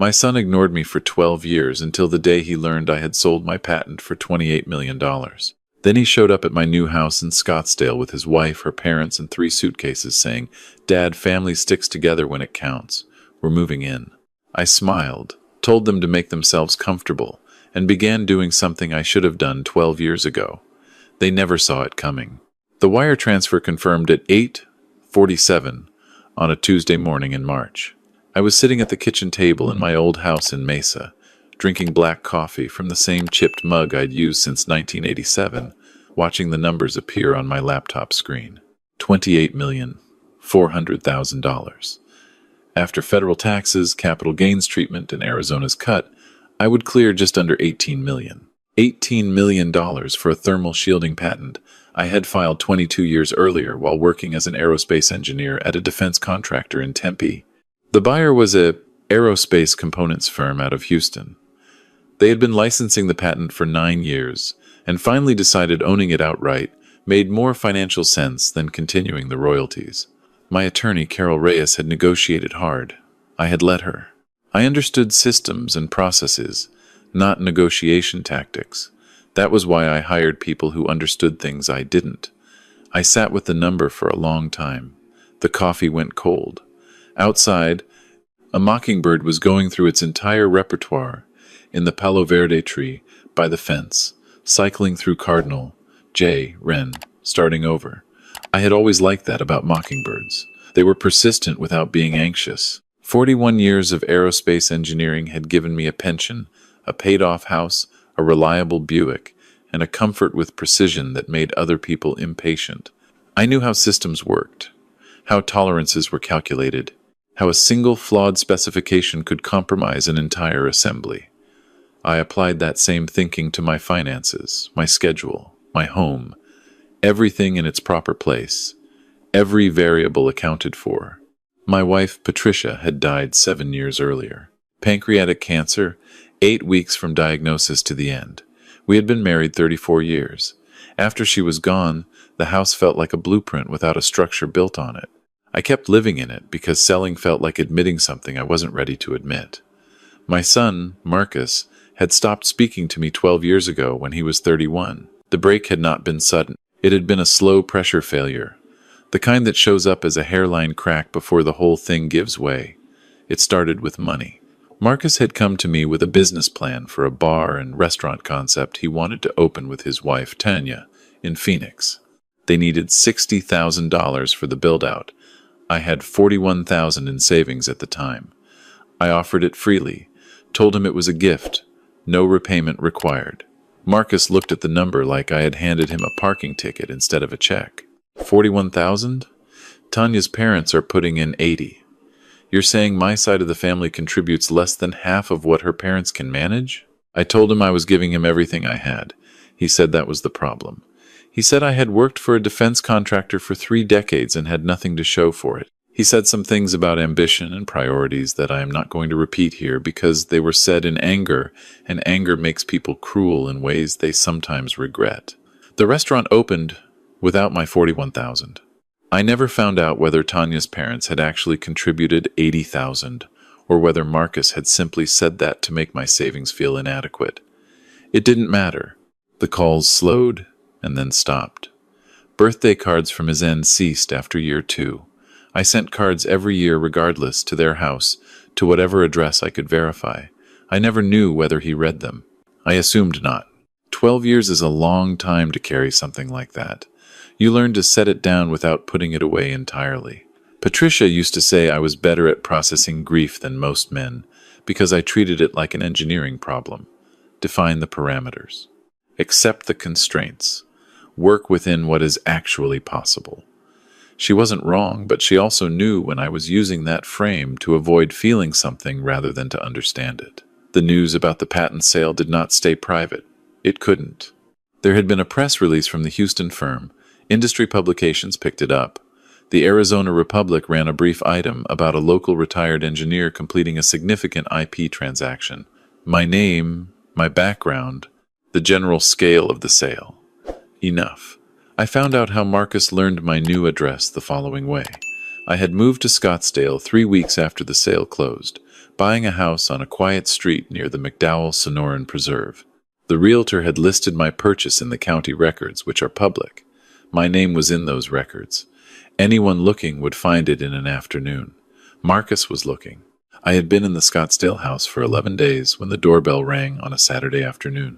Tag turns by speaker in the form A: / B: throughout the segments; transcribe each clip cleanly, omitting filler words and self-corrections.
A: My son ignored me for 12 years until the day he learned I had sold my patent for $28 million. Then he showed up at my new house in Scottsdale with his wife, her parents, and 3 suitcases saying, "Dad, family sticks together when it counts. We're moving in." I smiled, told them to make themselves comfortable, and began doing something I should have done 12 years ago. They never saw it coming. The wire transfer confirmed at 8:47 on a Tuesday morning in March. I was sitting at the kitchen table in my old house in Mesa, drinking black coffee from the same chipped mug I'd used since 1987, watching the numbers appear on my laptop screen. $28,400,000. After federal taxes, capital gains treatment, and Arizona's cut, I would clear just under $18 million. $18 million for a thermal shielding patent I had filed 22 years earlier while working as an aerospace engineer at a defense contractor in Tempe. The buyer was a aerospace components firm out of Houston. They had been licensing the patent for 9 years and finally decided owning it outright made more financial sense than continuing the royalties. My attorney, Carol Reyes, had negotiated hard. I had let her. I understood systems and processes, not negotiation tactics. That was why I hired people who understood things I didn't. I sat with the number for a long time. The coffee went cold. Outside, a mockingbird was going through its entire repertoire in the Palo Verde tree by the fence, cycling through Cardinal, J, Wren, starting over. I had always liked that about mockingbirds. They were persistent without being anxious. 41 years of aerospace engineering had given me a pension, a paid-off house, a reliable Buick, and a comfort with precision that made other people impatient. I knew how systems worked, how tolerances were calculated, how a single flawed specification could compromise an entire assembly. I applied that same thinking to my finances, my schedule, my home, everything in its proper place, every variable accounted for. My wife, Patricia, had died 7 years earlier. Pancreatic cancer, 8 weeks from diagnosis to the end. We had been married 34 years. After she was gone, the house felt like a blueprint without a structure built on it. I kept living in it because selling felt like admitting something I wasn't ready to admit. My son, Marcus, had stopped speaking to me 12 years ago when he was 31. The break had not been sudden. It had been a slow pressure failure, the kind that shows up as a hairline crack before the whole thing gives way. It started with money. Marcus had come to me with a business plan for a bar and restaurant concept he wanted to open with his wife, Tanya, in Phoenix. They needed $60,000 for the build-out. I had $41,000 in savings at the time. I offered it freely, told him it was a gift, no repayment required. Marcus looked at the number like I had handed him a parking ticket instead of a check. 41,000? Tanya's parents are putting in 80. You're saying my side of the family contributes less than half of what her parents can manage? I told him I was giving him everything I had. He said that was the problem. He said I had worked for a defense contractor for 3 decades and had nothing to show for it. He said some things about ambition and priorities that I am not going to repeat here because they were said in anger, and anger makes people cruel in ways they sometimes regret. The restaurant opened without my 41,000. I never found out whether Tanya's parents had actually contributed 80,000 or whether Marcus had simply said that to make my savings feel inadequate. It didn't matter. The calls slowed and then stopped. Birthday cards from his end ceased after year 2. I sent cards every year regardless to their house, to whatever address I could verify. I never knew whether he read them. I assumed not. 12 years is a long time to carry something like that. You learn to set it down without putting it away entirely. Patricia used to say I was better at processing grief than most men because I treated it like an engineering problem. Define the parameters. Accept the constraints. Work within what is actually possible. She wasn't wrong, but she also knew when I was using that frame to avoid feeling something rather than to understand it. The news about the patent sale did not stay private. It couldn't. There had been a press release from the Houston firm. Industry publications picked it up. The Arizona Republic ran a brief item about a local retired engineer completing a significant IP transaction. My name, my background, the general scale of the sale. Enough. I found out how Marcus learned my new address the following way. I had moved to Scottsdale 3 weeks after the sale closed, buying a house on a quiet street near the McDowell-Sonoran Preserve. The realtor had listed my purchase in the county records, which are public. My name was in those records. Anyone looking would find it in an afternoon. Marcus was looking. I had been in the Scottsdale house for 11 days when the doorbell rang on a Saturday afternoon.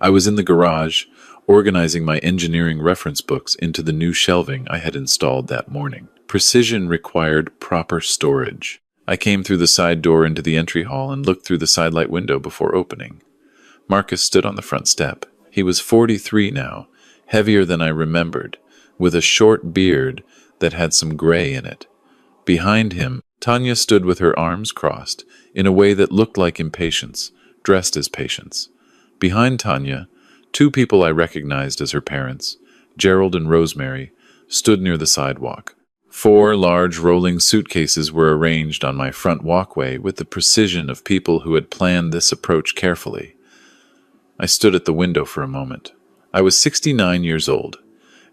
A: I was in the garage, organizing my engineering reference books into the new shelving I had installed that morning. Precision required proper storage. I came through the side door into the entry hall and looked through the sidelight window before opening. Marcus stood on the front step. He was 43 now, heavier than I remembered, with a short beard that had some gray in it. Behind him, Tanya stood with her arms crossed, in a way that looked like impatience, dressed as patience. Behind Tanya, two people I recognized as her parents, Gerald and Rosemary, stood near the sidewalk. 4 large rolling suitcases were arranged on my front walkway with the precision of people who had planned this approach carefully. I stood at the window for a moment. I was 69 years old,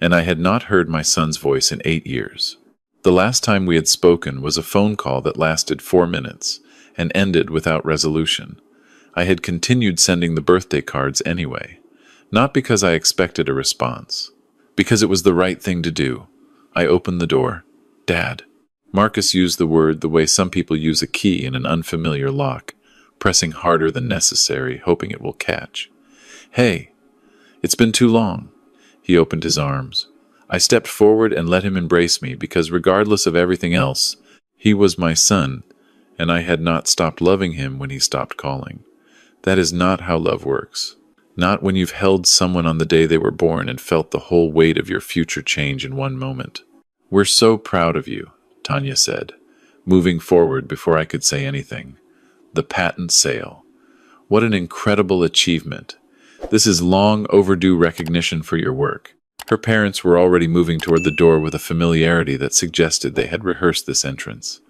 A: and I had not heard my son's voice in 8 years. The last time we had spoken was a phone call that lasted 4 minutes and ended without resolution. I had continued sending the birthday cards anyway, not because I expected a response, because it was the right thing to do. I opened the door. Dad. Marcus used the word the way some people use a key in an unfamiliar lock, pressing harder than necessary, hoping it will catch. Hey, it's been too long. He opened his arms. I stepped forward and let him embrace me because regardless of everything else, he was my son, and I had not stopped loving him when he stopped calling. That is not how love works. Not when you've held someone on the day they were born and felt the whole weight of your future change in one moment. We're so proud of you, Tanya said, moving forward before I could say anything. The patent sale. What an incredible achievement. This is long overdue recognition for your work. Her parents were already moving toward the door with a familiarity that suggested they had rehearsed this entrance.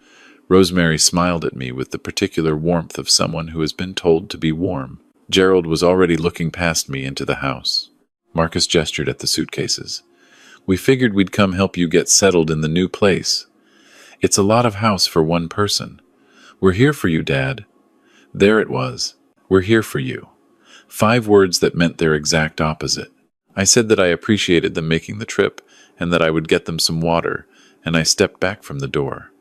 A: Rosemary smiled at me with the particular warmth of someone who has been told to be warm. Gerald was already looking past me into the house. Marcus gestured at the suitcases. We figured we'd come help you get settled in the new place. It's a lot of house for one person. We're here for you, Dad. There it was. We're here for you. 5 words that meant their exact opposite. I said that I appreciated them making the trip and that I would get them some water, and I stepped back from the door.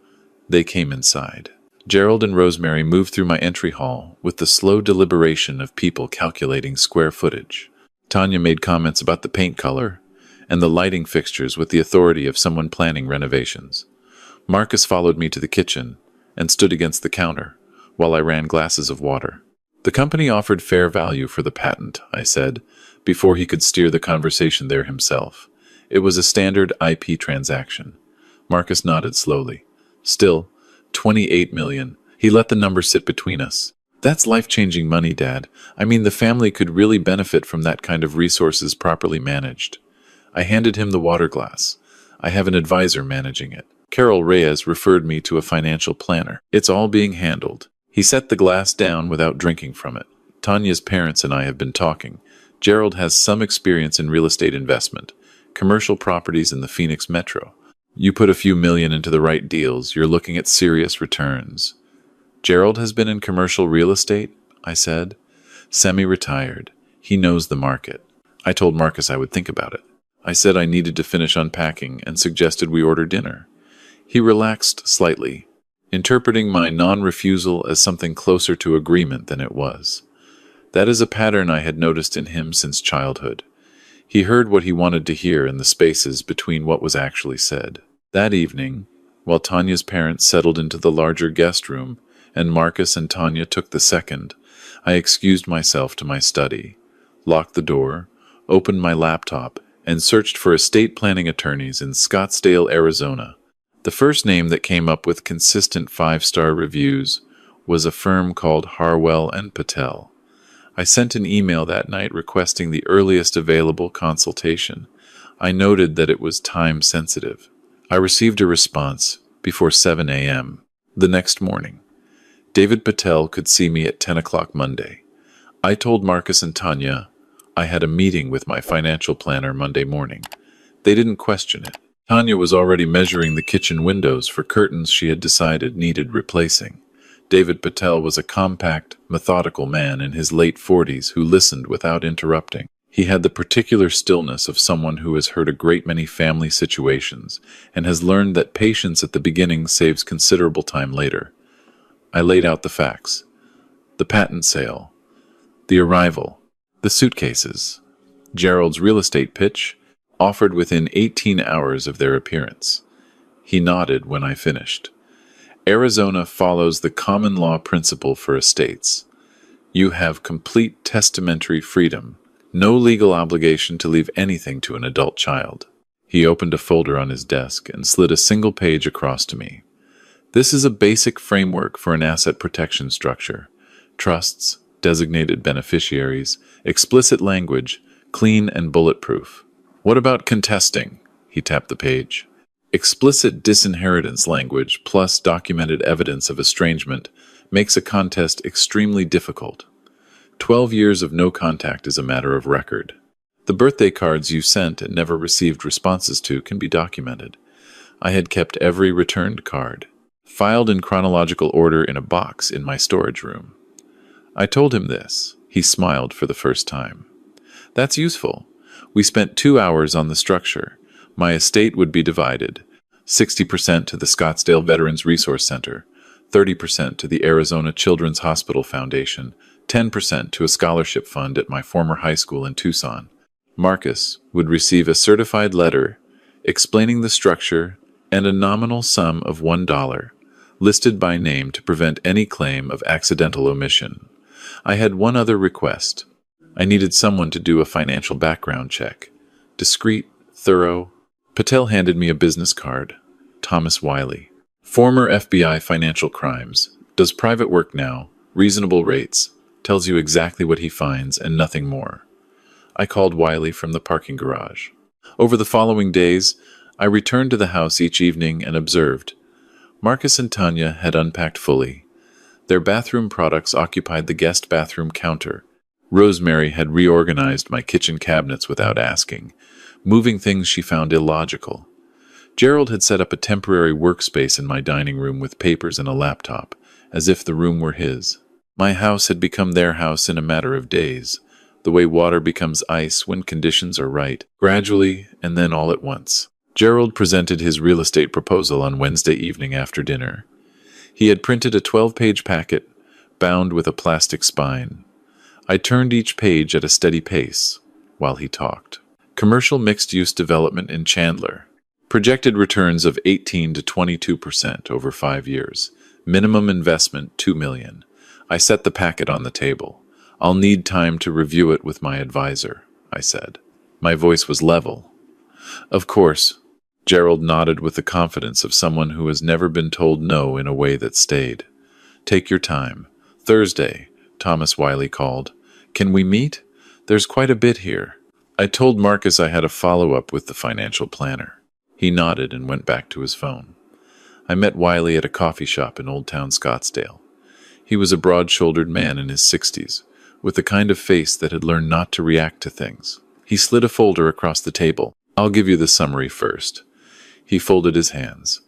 A: They came inside. Gerald and Rosemary moved through my entry hall with the slow deliberation of people calculating square footage. Tanya made comments about the paint color and the lighting fixtures with the authority of someone planning renovations. Marcus followed me to the kitchen and stood against the counter while I ran glasses of water. The company offered fair value for the patent, I said, before he could steer the conversation there himself. It was a standard IP transaction. Marcus nodded slowly. Still, 28 million. He let the number sit between us. That's life-changing money, Dad. I mean, the family could really benefit from that kind of resources properly managed. I handed him the water glass. I have an advisor managing it. Carol Reyes referred me to a financial planner. It's all being handled. He set the glass down without drinking from it. Tanya's parents and I have been talking. Gerald has some experience in real estate investment, commercial properties in the Phoenix metro. You put a few million into the right deals, you're looking at serious returns. Gerald has been in commercial real estate, I said. Semi-retired. He knows the market. I told Marcus I would think about it. I said I needed to finish unpacking and suggested we order dinner. He relaxed slightly, interpreting my non-refusal as something closer to agreement than it was. That is a pattern I had noticed in him since childhood. He heard what he wanted to hear in the spaces between what was actually said. That evening, while Tanya's parents settled into the larger guest room and Marcus and Tanya took the second, I excused myself to my study, locked the door, opened my laptop, and searched for estate planning attorneys in Scottsdale, Arizona. The first name that came up with consistent 5-star reviews was a firm called Harwell and Patel. I sent an email that night requesting the earliest available consultation. I noted that it was time-sensitive. I received a response before 7 a.m. the next morning. David Patel could see me at 10 o'clock Monday. I told Marcus and Tanya I had a meeting with my financial planner Monday morning. They didn't question it. Tanya was already measuring the kitchen windows for curtains she had decided needed replacing. David Patel was a compact, methodical man in his late 40s who listened without interrupting. He had the particular stillness of someone who has heard a great many family situations and has learned that patience at the beginning saves considerable time later. I laid out the facts. The patent sale, the arrival, the suitcases, Gerald's real estate pitch, offered within 18 hours of their appearance. He nodded when I finished. Arizona follows the common law principle for estates. You have complete testamentary freedom, no legal obligation to leave anything to an adult child. He opened a folder on his desk and slid a single page across to me. This is a basic framework for an asset protection structure. Trusts, designated beneficiaries, explicit language, clean and bulletproof. What about contesting? He tapped the page. Explicit disinheritance language plus documented evidence of estrangement makes a contest extremely difficult. 12 years of no contact is a matter of record. The birthday cards you sent and never received responses to can be documented. I had kept every returned card, filed in chronological order in a box in my storage room. I told him this. He smiled for the first time. That's useful. We spent 2 hours on the structure. My estate would be divided. 60% to the Scottsdale Veterans Resource Center, 30% to the Arizona Children's Hospital Foundation, 10% to a scholarship fund at my former high school in Tucson. Marcus would receive a certified letter explaining the structure and a nominal sum of $1, listed by name to prevent any claim of accidental omission. I had one other request. I needed someone to do a financial background check. Discreet, thorough. Patel handed me a business card. Thomas Wiley. Former FBI financial crimes. Does private work now. Reasonable rates. Tells you exactly what he finds and nothing more. I called Wiley from the parking garage. Over the following days, I returned to the house each evening and observed. Marcus and Tanya had unpacked fully. Their bathroom products occupied the guest bathroom counter. Rosemary had reorganized my kitchen cabinets without asking, moving things she found illogical. Gerald had set up a temporary workspace in my dining room with papers and a laptop, as if the room were his. My house had become their house in a matter of days, the way water becomes ice when conditions are right, gradually and then all at once. Gerald presented his real estate proposal on Wednesday evening after dinner. He had printed a 12-page packet, bound with a plastic spine. I turned each page at a steady pace while he talked. Commercial mixed-use development in Chandler. Projected returns of 18 to 22% over 5 years. Minimum investment $2 million. I set the packet on the table. I'll need time to review it with my advisor, I said. My voice was level. Of course. Gerald nodded with the confidence of someone who has never been told no in a way that stayed. Take your time. Thursday, Thomas Wiley called. Can we meet? There's quite a bit here. I told Marcus I had a follow-up with the financial planner. He nodded and went back to his phone. I met Wiley at a coffee shop in Old Town Scottsdale. He was a broad-shouldered man in his 60s, with the kind of face that had learned not to react to things. He slid a folder across the table. I'll give you the summary first. He folded his hands.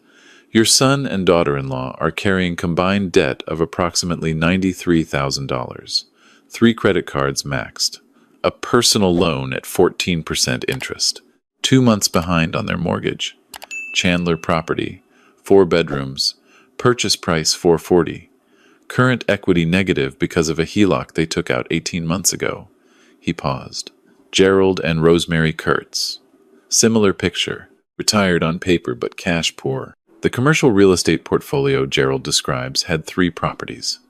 A: Your son and daughter-in-law are carrying combined debt of approximately $93,000. 3 credit cards maxed. A personal loan at 14% interest. 2 months behind on their mortgage. Chandler property. 4 bedrooms. Purchase price $440. Current equity negative because of a HELOC they took out 18 months ago. He paused. Gerald and Rosemary Kurtz. Similar picture. Retired on paper but cash poor. The commercial real estate portfolio Gerald describes had 3 properties.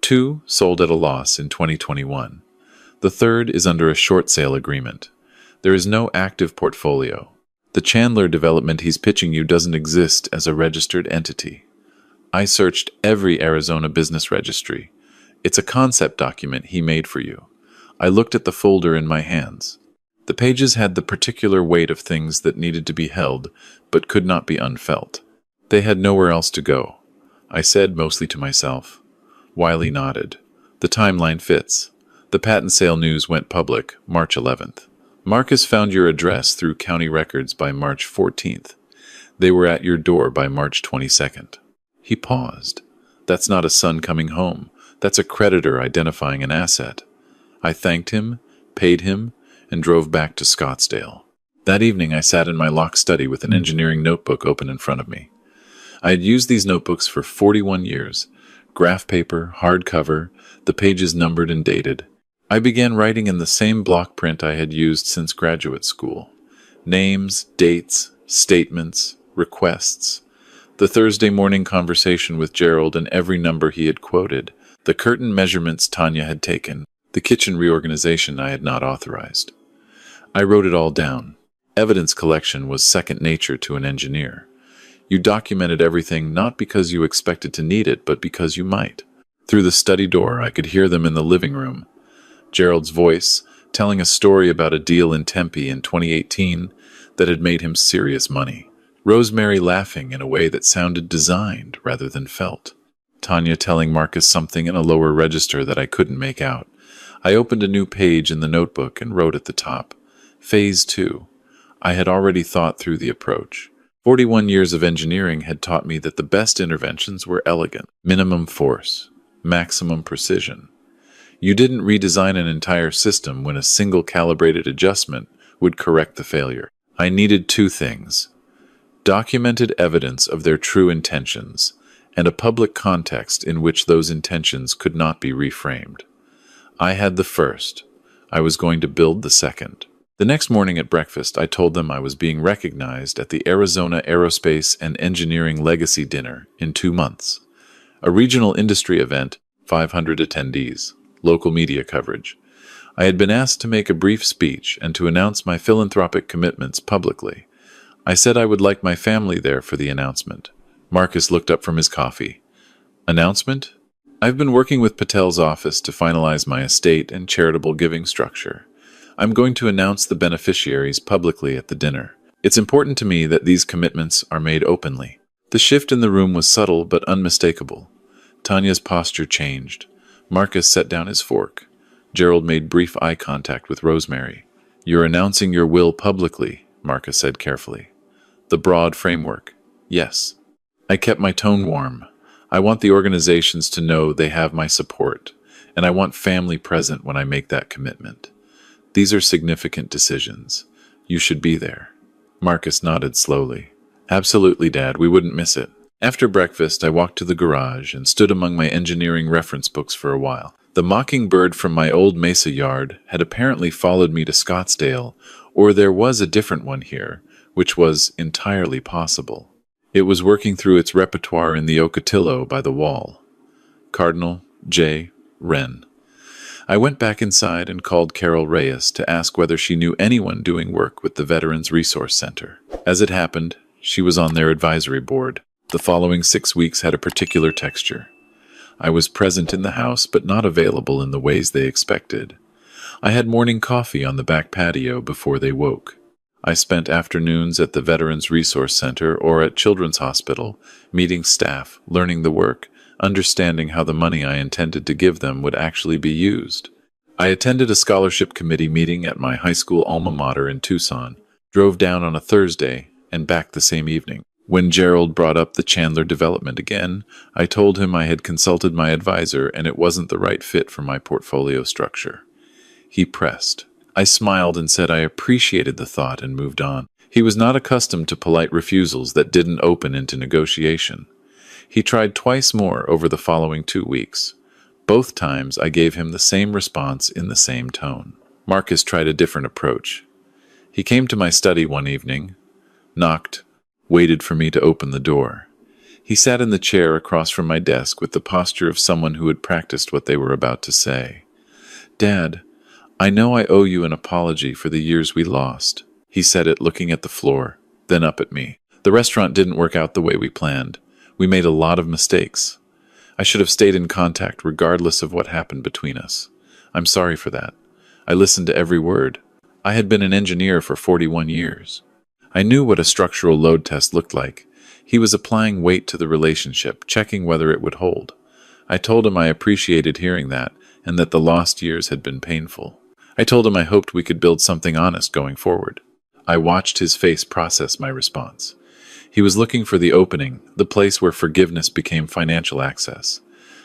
A: 2 sold at a loss in 2021. The third is under a short sale agreement. There is no active portfolio. The Chandler development he's pitching you doesn't exist as a registered entity. I searched every Arizona business registry. It's a concept document he made for you. I looked at the folder in my hands. The pages had the particular weight of things that needed to be held, but could not be unfelt. They had nowhere else to go. I said, mostly to myself. Wiley nodded. The timeline fits. The patent sale news went public March 11th. Marcus found your address through county records by March 14th. They were at your door by March 22nd. He paused. That's not a son coming home. That's a creditor identifying an asset. I thanked him, paid him, and drove back to Scottsdale. That evening I sat in my locked study with an engineering notebook open in front of me. I had used these notebooks for 41 years. Graph paper, hardcover, the pages numbered and dated. I began writing in the same block print I had used since graduate school. Names, dates, statements, requests. The Thursday morning conversation with Gerald and every number he had quoted. The curtain measurements Tanya had taken. The kitchen reorganization I had not authorized. I wrote it all down. Evidence collection was second nature to an engineer. You documented everything not because you expected to need it, but because you might. Through the study door, I could hear them in the living room. Gerald's voice, telling a story about a deal in Tempe in 2018 that had made him serious money. Rosemary laughing in a way that sounded designed rather than felt. Tanya telling Marcus something in a lower register that I couldn't make out. I opened a new page in the notebook and wrote at the top, Phase 2. I had already thought through the approach. 41 years of engineering had taught me that the best interventions were elegant, minimum force, maximum precision. You didn't redesign an entire system when a single calibrated adjustment would correct the failure. I needed two things: documented evidence of their true intentions, and a public context in which those intentions could not be reframed. I had the first. I was going to build the second. The next morning at breakfast, I told them I was being recognized at the Arizona Aerospace and Engineering Legacy Dinner in 2 months. A regional industry event, 500 attendees, local media coverage. I had been asked to make a brief speech and to announce my philanthropic commitments publicly. I said I would like my family there for the announcement. Marcus looked up from his coffee. Announcement? I've been working with Patel's office to finalize my estate and charitable giving structure. I'm going to announce the beneficiaries publicly at the dinner. It's important to me that these commitments are made openly. The shift in the room was subtle but unmistakable. Tanya's posture changed. Marcus set down his fork. Gerald made brief eye contact with Rosemary. You're announcing your will publicly, Marcus said carefully. The broad framework. Yes. I kept my tone warm. I want the organizations to know they have my support, and I want family present when I make that commitment. These are significant decisions. You should be there. Marcus nodded slowly. Absolutely, Dad. We wouldn't miss it. After breakfast, I walked to the garage and stood among my engineering reference books for a while. The mockingbird from my old Mesa yard had apparently followed me to Scottsdale, or there was a different one here, which was entirely possible. It was working through its repertoire in the Ocotillo by the wall. Cardinal, Jay, Wren. I went back inside and called Carol Reyes to ask whether she knew anyone doing work with the Veterans Resource Center. As it happened, she was on their advisory board. The following 6 weeks had a particular texture. I was present in the house, but not available in the ways they expected. I had morning coffee on the back patio before they woke. I spent afternoons at the Veterans Resource Center or at Children's Hospital, meeting staff, learning the work, understanding how the money I intended to give them would actually be used. I attended a scholarship committee meeting at my high school alma mater in Tucson, drove down on a Thursday, and back the same evening. When Gerald brought up the Chandler development again, I told him I had consulted my advisor and it wasn't the right fit for my portfolio structure. He pressed. I smiled and said I appreciated the thought and moved on. He was not accustomed to polite refusals that didn't open into negotiation. He tried twice more over the following 2 weeks. Both times I gave him the same response in the same tone. Marcus tried a different approach. He came to my study one evening, knocked, waited for me to open the door. He sat in the chair across from my desk with the posture of someone who had practiced what they were about to say. Dad, I know I owe you an apology for the years we lost. He said it looking at the floor, then up at me. The restaurant didn't work out the way we planned. We made a lot of mistakes. I should have stayed in contact regardless of what happened between us. I'm sorry for that. I listened to every word. I had been an engineer for 41 years. I knew what a structural load test looked like. He was applying weight to the relationship, checking whether it would hold. I told him I appreciated hearing that, and that the lost years had been painful. I told him I hoped we could build something honest going forward. I watched his face process my response. He was looking for the opening, the place where forgiveness became financial access.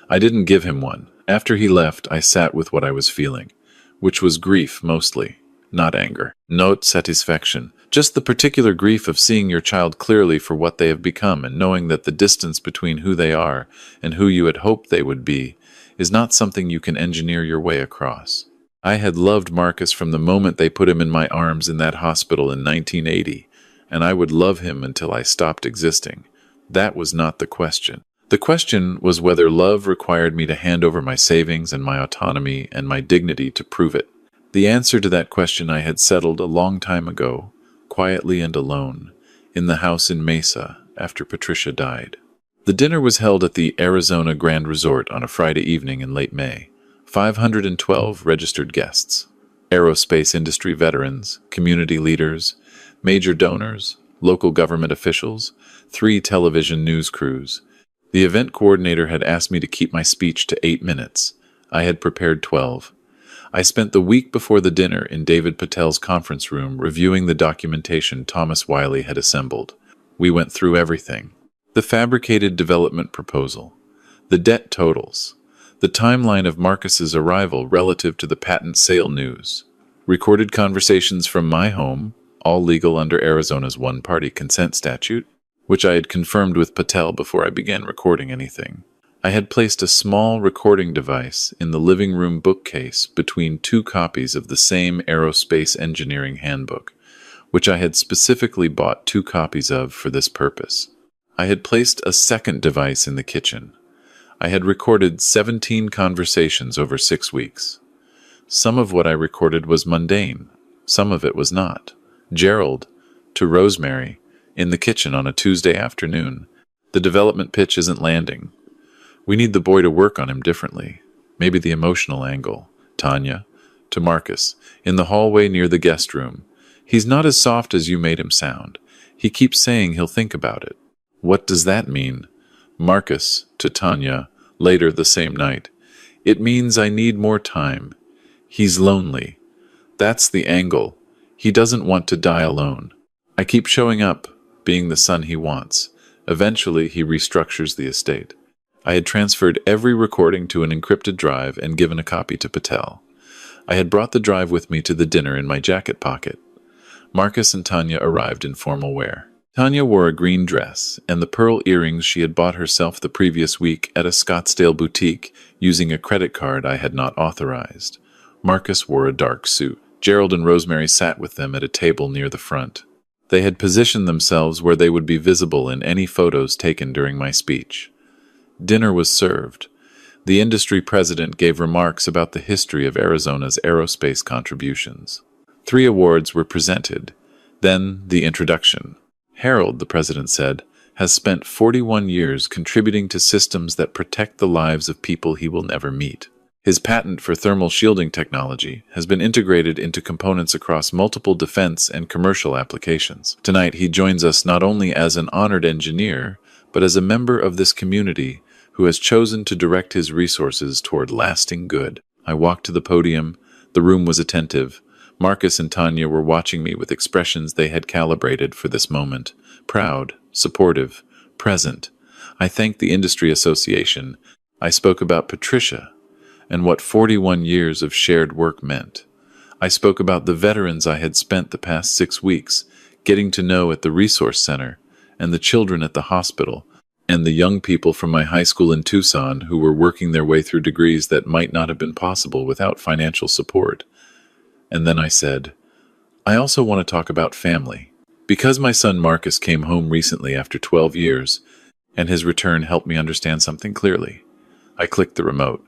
A: I didn't give him one. After he left, I sat with what I was feeling, which was grief mostly, not anger. Not satisfaction, just the particular grief of seeing your child clearly for what they have become and knowing that the distance between who they are and who you had hoped they would be is not something you can engineer your way across. I had loved Marcus from the moment they put him in my arms in that hospital in 1980, and I would love him until I stopped existing. That was not the question. The question was whether love required me to hand over my savings and my autonomy and my dignity to prove it. The answer to that question I had settled a long time ago, quietly and alone, in the house in Mesa after Patricia died. The dinner was held at the Arizona Grand Resort on a Friday evening in late May. 512 registered guests, aerospace industry veterans, community leaders, major donors, local government officials, 3 television news crews. The event coordinator had asked me to keep my speech to 8 minutes. I had prepared 12. I spent the week before the dinner in David Patel's conference room reviewing the documentation Thomas Wiley had assembled. We went through everything. The fabricated development proposal, the debt totals, the timeline of Marcus's arrival relative to the patent sale news, recorded conversations from my home, all legal under Arizona's one-party consent statute, which I had confirmed with Patel before I began recording anything. I had placed a small recording device in the living room bookcase between 2 copies of the same aerospace engineering handbook, which I had specifically bought 2 copies of for this purpose. I had placed a second device in the kitchen. I had recorded 17 conversations over 6 weeks. Some of what I recorded was mundane. Some of it was not. Gerald, to Rosemary, in the kitchen on a Tuesday afternoon. The development pitch isn't landing. We need the boy to work on him differently. Maybe the emotional angle. Tanya, to Marcus, in the hallway near the guest room. He's not as soft as you made him sound. He keeps saying he'll think about it. What does that mean? Marcus, to Tanya, later the same night. It means I need more time. He's lonely. That's the angle. He doesn't want to die alone. I keep showing up, being the son he wants. Eventually, he restructures the estate. I had transferred every recording to an encrypted drive and given a copy to Patel. I had brought the drive with me to the dinner in my jacket pocket. Marcus and Tanya arrived in formal wear. Tanya wore a green dress and the pearl earrings she had bought herself the previous week at a Scottsdale boutique using a credit card I had not authorized. Marcus wore a dark suit. Gerald and Rosemary sat with them at a table near the front. They had positioned themselves where they would be visible in any photos taken during my speech. Dinner was served. The industry president gave remarks about the history of Arizona's aerospace contributions. 3 awards were presented. Then the introduction. Harold, the president said, has spent 41 years contributing to systems that protect the lives of people he will never meet. His patent for thermal shielding technology has been integrated into components across multiple defense and commercial applications. Tonight, he joins us not only as an honored engineer, but as a member of this community who has chosen to direct his resources toward lasting good. I walked to the podium. The room was attentive. Marcus and Tanya were watching me with expressions they had calibrated for this moment. Proud, supportive, present. I thanked the industry association. I spoke about Patricia and what 41 years of shared work meant. I spoke about the veterans I had spent the past 6 weeks getting to know at the resource center, and the children at the hospital, and the young people from my high school in Tucson who were working their way through degrees that might not have been possible without financial support. And then I said, I also want to talk about family. Because my son Marcus came home recently after 12 years, and his return helped me understand something clearly. I clicked the remote.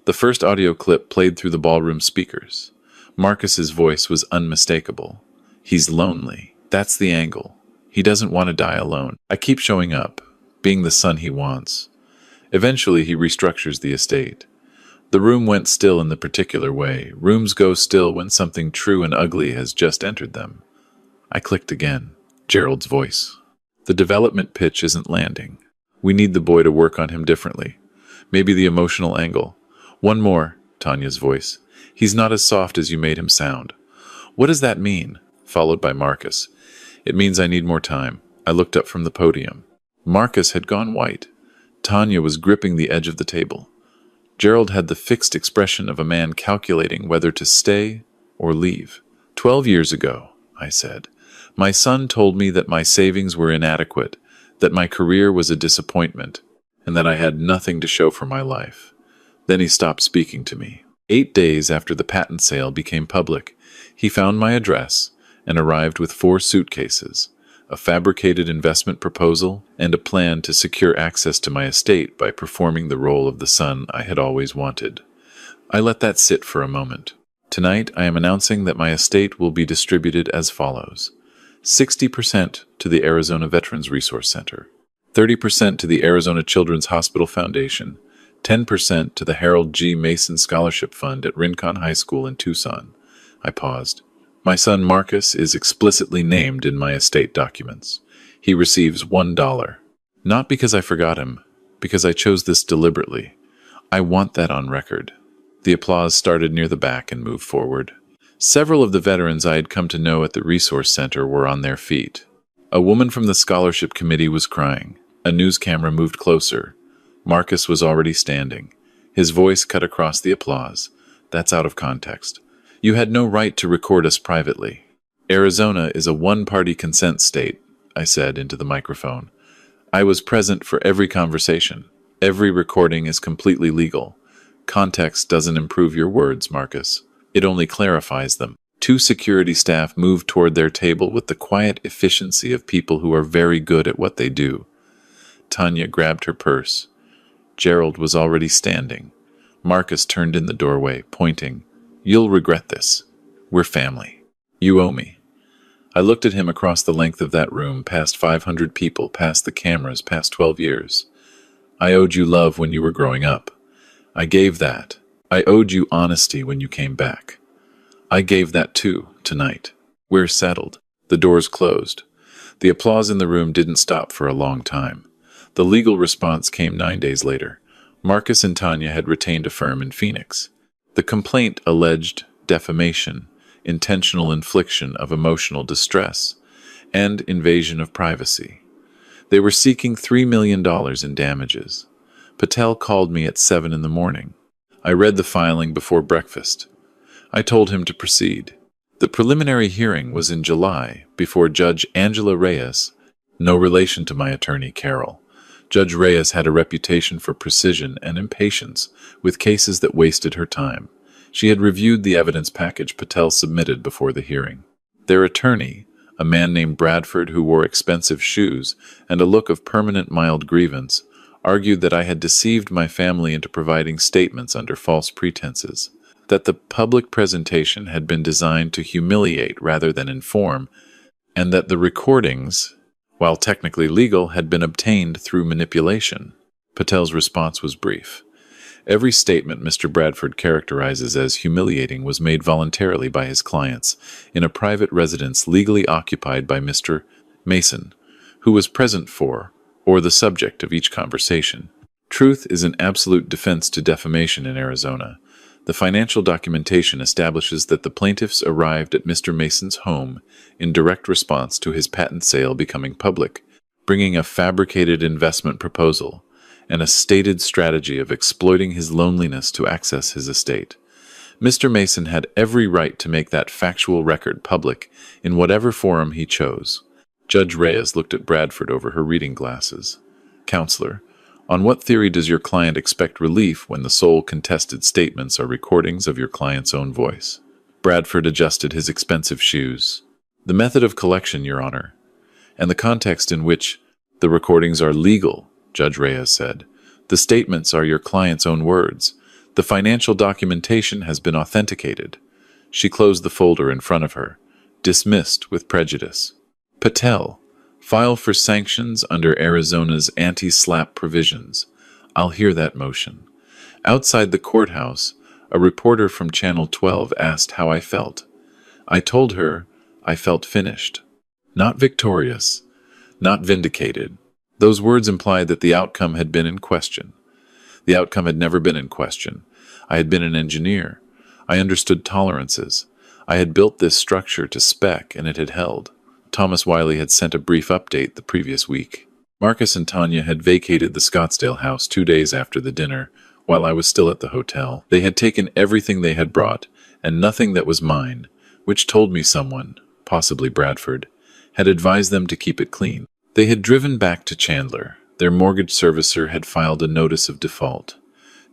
A: The first audio clip played through the ballroom speakers. Marcus's voice was unmistakable. He's lonely. That's the angle. He doesn't want to die alone. I keep showing up, being the son he wants. Eventually, he restructures the estate. The room went still in the particular way. Rooms go still when something true and ugly has just entered them. I clicked again. Gerald's voice. The development pitch isn't landing. We need the boy to work on him differently. Maybe the emotional angle. One more, Tanya's voice. He's not as soft as you made him sound. What does that mean? Followed by Marcus. It means I need more time. I looked up from the podium. Marcus had gone white. Tanya was gripping the edge of the table. Gerald had the fixed expression of a man calculating whether to stay or leave. 12 years ago, I said, my son told me that my savings were inadequate, that my career was a disappointment, and that I had nothing to show for my life. Then he stopped speaking to me. 8 days after the patent sale became public, he found my address and arrived with 4 suitcases, a fabricated investment proposal, and a plan to secure access to my estate by performing the role of the son I had always wanted. I let that sit for a moment. Tonight, I am announcing that my estate will be distributed as follows: 60% to the Arizona Veterans Resource Center, 30% to the Arizona Children's Hospital Foundation, 10% to the Harold G. Mason Scholarship Fund at Rincon High School in Tucson. I paused. My son Marcus is explicitly named in my estate documents. He receives $1. Not because I forgot him, because I chose this deliberately. I want that on record. The applause started near the back and moved forward. Several of the veterans I had come to know at the resource center were on their feet. A woman from the scholarship committee was crying. A news camera moved closer. Marcus was already standing. His voice cut across the applause. That's out of context. You had no right to record us privately. Arizona is a one-party consent state, I said into the microphone. I was present for every conversation. Every recording is completely legal. Context doesn't improve your words, Marcus. It only clarifies them. 2 security staff moved toward their table with the quiet efficiency of people who are very good at what they do. Tanya grabbed her purse. Gerald was already standing. Marcus turned in the doorway, pointing. You'll regret this. We're family. You owe me. I looked at him across the length of that room, past 500 people, past the cameras, past 12 years. I owed you love when you were growing up. I gave that. I owed you honesty when you came back. I gave that too, tonight. We're settled. The doors closed. The applause in the room didn't stop for a long time. The legal response came 9 days later. Marcus and Tanya had retained a firm in Phoenix. The complaint alleged defamation, intentional infliction of emotional distress, and invasion of privacy. They were seeking $3 million in damages. Patel called me at 7 a.m. I read the filing before breakfast. I told him to proceed. The preliminary hearing was in July before Judge Angela Reyes, no relation to my attorney, Carol. Judge Reyes had a reputation for precision and impatience with cases that wasted her time. She had reviewed the evidence package Patel submitted before the hearing. Their attorney, a man named Bradford who wore expensive shoes and a look of permanent mild grievance, argued that I had deceived my family into providing statements under false pretenses, that the public presentation had been designed to humiliate rather than inform, and that the recordings, while technically legal, had been obtained through manipulation. Patel's response was brief. Every statement Mr. Bradford characterizes as humiliating was made voluntarily by his clients in a private residence legally occupied by Mr. Mason, who was present for, or the subject of each conversation. Truth is an absolute defense to defamation in Arizona. The financial documentation establishes that the plaintiffs arrived at Mr. Mason's home in direct response to his patent sale becoming public, bringing a fabricated investment proposal and a stated strategy of exploiting his loneliness to access his estate. Mr. Mason had every right to make that factual record public in whatever forum he chose. Judge Reyes looked at Bradford over her reading glasses. Counselor, on what theory does your client expect relief when the sole contested statements are recordings of your client's own voice? Bradford adjusted his expensive shoes. The method of collection, Your Honor, and the context in which the recordings are legal, Judge Reyes said. The statements are your client's own words. The financial documentation has been authenticated. She closed the folder in front of her. Dismissed with prejudice. Patel, file for sanctions under Arizona's anti-SLAPP provisions. I'll hear that motion. Outside the courthouse, a reporter from Channel 12 asked how I felt. I told her I felt finished. Not victorious. Not vindicated. Those words implied that the outcome had been in question. The outcome had never been in question. I had been an engineer. I understood tolerances. I had built this structure to spec, and it had held. Thomas Wiley had sent a brief update the previous week. Marcus and Tanya had vacated the Scottsdale house 2 days after the dinner, while I was still at the hotel. They had taken everything they had brought, and nothing that was mine, which told me someone, possibly Bradford, had advised them to keep it clean. They had driven back to Chandler. Their mortgage servicer had filed a notice of default.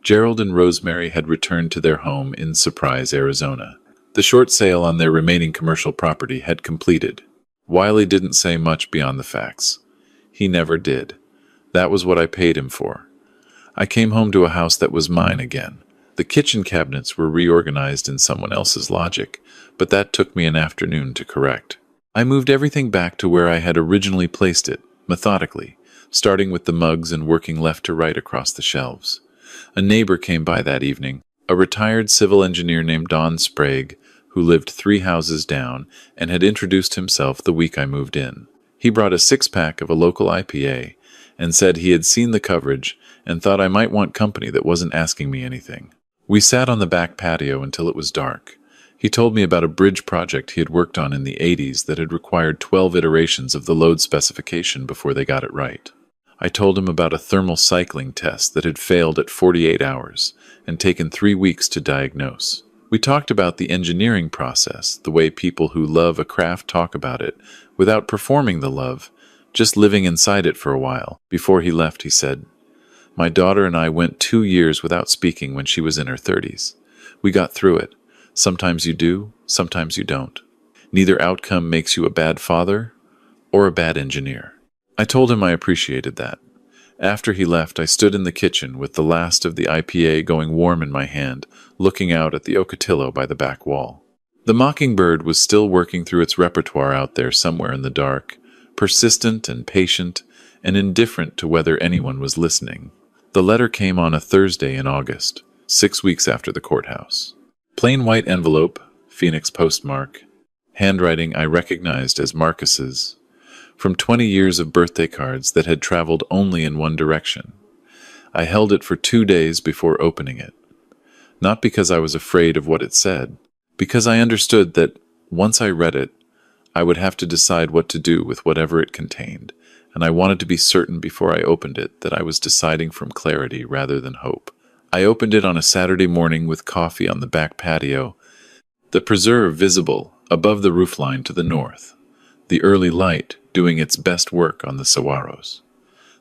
A: Gerald and Rosemary had returned to their home in Surprise, Arizona. The short sale on their remaining commercial property had completed. Wiley didn't say much beyond the facts. He never did. That was what I paid him for. I came home to a house that was mine again. The kitchen cabinets were reorganized in someone else's logic, but that took me an afternoon to correct. I moved everything back to where I had originally placed it, methodically, starting with the mugs and working left to right across the shelves. A neighbor came by that evening, a retired civil engineer named Don Sprague, who lived 3 houses down and had introduced himself the week I moved in. He brought a 6-pack of a local IPA and said he had seen the coverage and thought I might want company that wasn't asking me anything. We sat on the back patio until it was dark. He told me about a bridge project he had worked on in the 80s that had required 12 iterations of the load specification before they got it right. I told him about a thermal cycling test that had failed at 48 hours and taken 3 weeks to diagnose. We talked about the engineering process, the way people who love a craft talk about it, without performing the love, just living inside it for a while. Before he left, he said, "My daughter and I went 2 years without speaking when she was in her 30s. We got through it. Sometimes you do, sometimes you don't. Neither outcome makes you a bad father or a bad engineer." I told him I appreciated that. After he left, I stood in the kitchen with the last of the IPA going warm in my hand, looking out at the Ocotillo by the back wall. The mockingbird was still working through its repertoire out there somewhere in the dark, persistent and patient, and indifferent to whether anyone was listening. The letter came on a Thursday in August, 6 weeks after the courthouse. Plain white envelope, Phoenix postmark, handwriting I recognized as Marcus's, from 20 years of birthday cards that had traveled only in one direction. I held it for 2 days before opening it. Not because I was afraid of what it said, because I understood that, once I read it, I would have to decide what to do with whatever it contained, and I wanted to be certain before I opened it that I was deciding from clarity rather than hope. I opened it on a Saturday morning with coffee on the back patio, the preserve visible above the roofline to the north, the early light doing its best work on the saguaros.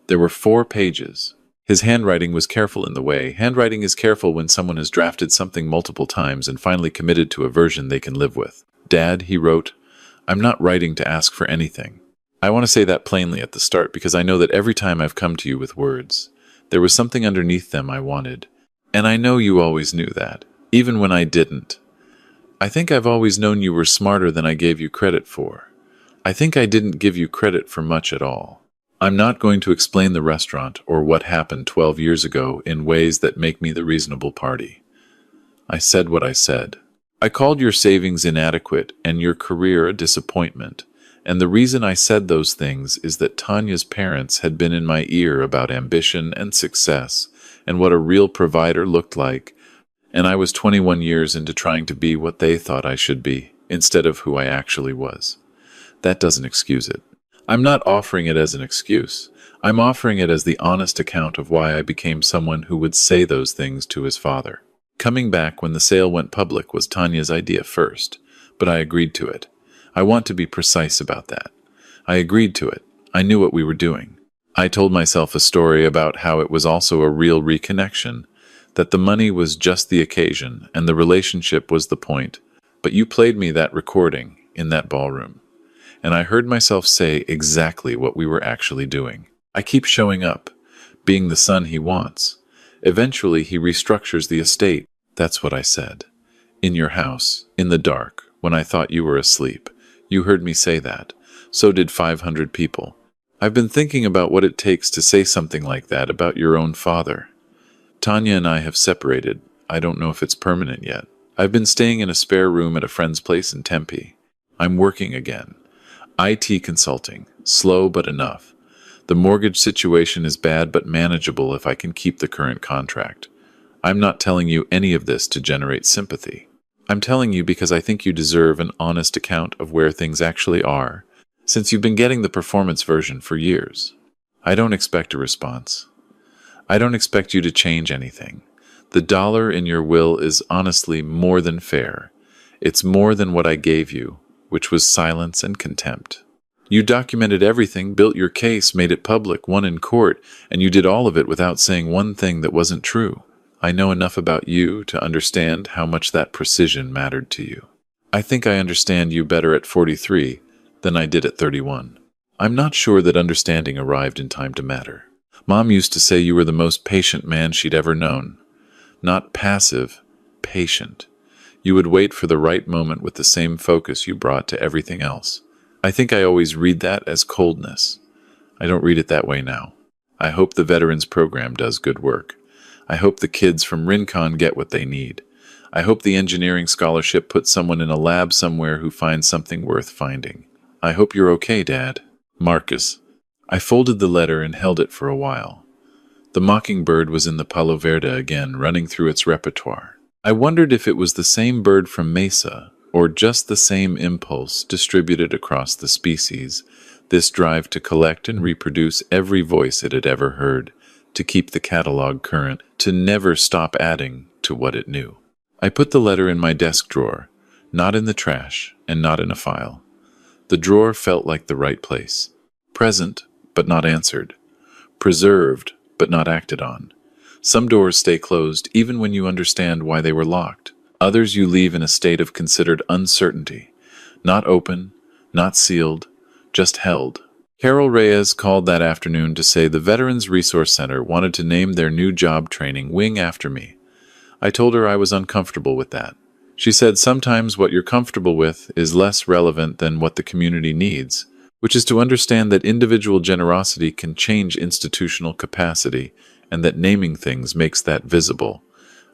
A: There were 4 pages. His handwriting was careful in the way. Handwriting is careful when someone has drafted something multiple times and finally committed to a version they can live with. "Dad," he wrote, "I'm not writing to ask for anything. I want to say that plainly at the start because I know that every time I've come to you with words, there was something underneath them I wanted. And I know you always knew that, even when I didn't. I think I've always known you were smarter than I gave you credit for. I think I didn't give you credit for much at all. I'm not going to explain the restaurant or what happened 12 years ago in ways that make me the reasonable party. I said what I said. I called your savings inadequate and your career a disappointment, and the reason I said those things is that Tanya's parents had been in my ear about ambition and success and what a real provider looked like, and I was 21 years into trying to be what they thought I should be, instead of who I actually was. That doesn't excuse it. I'm not offering it as an excuse. I'm offering it as the honest account of why I became someone who would say those things to his father. Coming back when the sale went public was Tanya's idea first, but I agreed to it. I want to be precise about that. I agreed to it. I knew what we were doing. I told myself a story about how it was also a real reconnection, that the money was just the occasion and the relationship was the point. But you played me that recording in that ballroom, and I heard myself say exactly what we were actually doing. I keep showing up, being the son he wants. Eventually he restructures the estate. That's what I said. In your house, in the dark, when I thought you were asleep. You heard me say that. So did 500 people. I've been thinking about what it takes to say something like that about your own father. Tanya and I have separated. I don't know if it's permanent yet. I've been staying in a spare room at a friend's place in Tempe. I'm working again. IT consulting. Slow but enough. The mortgage situation is bad but manageable if I can keep the current contract. I'm not telling you any of this to generate sympathy. I'm telling you because I think you deserve an honest account of where things actually are, since you've been getting the performance version for years. I don't expect a response. I don't expect you to change anything. The dollar in your will is honestly more than fair. It's more than what I gave you, which was silence and contempt. You documented everything, built your case, made it public, won in court, and you did all of it without saying one thing that wasn't true. I know enough about you to understand how much that precision mattered to you. I think I understand you better at 43 than I did at 31. I'm not sure that understanding arrived in time to matter. Mom used to say you were the most patient man she'd ever known. Not passive, patient. You would wait for the right moment with the same focus you brought to everything else. I think I always read that as coldness. I don't read it that way now. I hope the Veterans Program does good work. I hope the kids from Rincon get what they need. I hope the engineering scholarship puts someone in a lab somewhere who finds something worth finding. I hope you're okay, Dad. Marcus. I folded the letter and held it for a while. The mockingbird was in the Palo Verde again, running through its repertoire. I wondered if it was the same bird from Mesa, or just the same impulse distributed across the species, this drive to collect and reproduce every voice it had ever heard, to keep the catalog current, to never stop adding to what it knew. I put the letter in my desk drawer, not in the trash and not in a file. The drawer felt like the right place. Present, but not answered. Preserved, but not acted on. Some doors stay closed even when you understand why they were locked. Others you leave in a state of considered uncertainty. Not open, not sealed, just held. Carol Reyes called that afternoon to say the Veterans Resource Center wanted to name their new job training wing after me. I told her I was uncomfortable with that. She said sometimes what you're comfortable with is less relevant than what the community needs, which is to understand that individual generosity can change institutional capacity and that naming things makes that visible.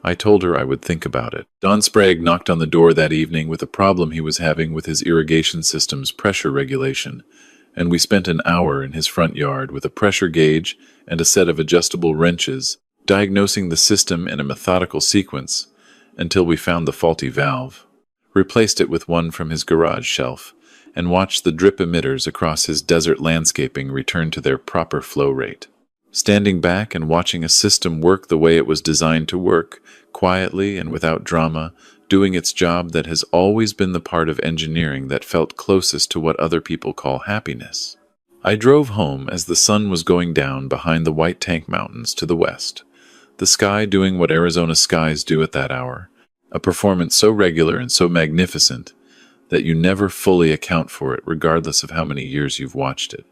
A: I told her I would think about it. Don Sprague knocked on the door that evening with a problem he was having with his irrigation system's pressure regulation, and we spent an hour in his front yard with a pressure gauge and a set of adjustable wrenches, diagnosing the system in a methodical sequence until we found the faulty valve, replaced it with one from his garage shelf, and watched the drip emitters across his desert landscaping return to their proper flow rate. Standing back and watching a system work the way it was designed to work, quietly and without drama, doing its job that has always been the part of engineering that felt closest to what other people call happiness. I drove home as the sun was going down behind the White Tank Mountains to the west, the sky doing what Arizona skies do at that hour, a performance so regular and so magnificent that you never fully account for it regardless of how many years you've watched it.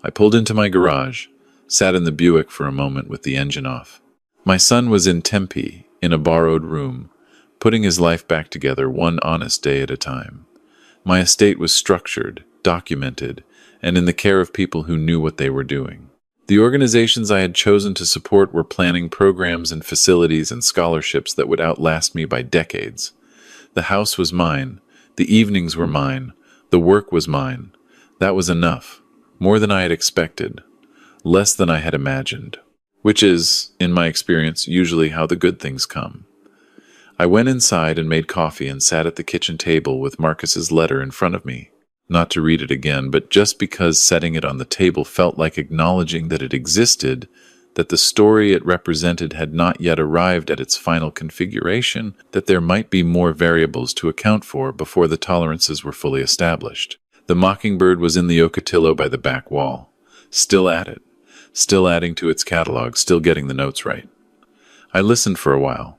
A: I pulled into my garage, sat in the Buick for a moment with the engine off. My son was in Tempe, in a borrowed room, putting his life back together one honest day at a time. My estate was structured, documented, and in the care of people who knew what they were doing. The organizations I had chosen to support were planning programs and facilities and scholarships that would outlast me by decades. The house was mine, the evenings were mine, the work was mine. That was enough, more than I had expected, less than I had imagined, which is, in my experience, usually how the good things come. I went inside and made coffee and sat at the kitchen table with Marcus's letter in front of me, not to read it again, but just because setting it on the table felt like acknowledging that it existed, that the story it represented had not yet arrived at its final configuration, that there might be more variables to account for before the tolerances were fully established. The mockingbird was in the Ocotillo by the back wall, still at it, still adding to its catalog, still getting the notes right. I listened for a while,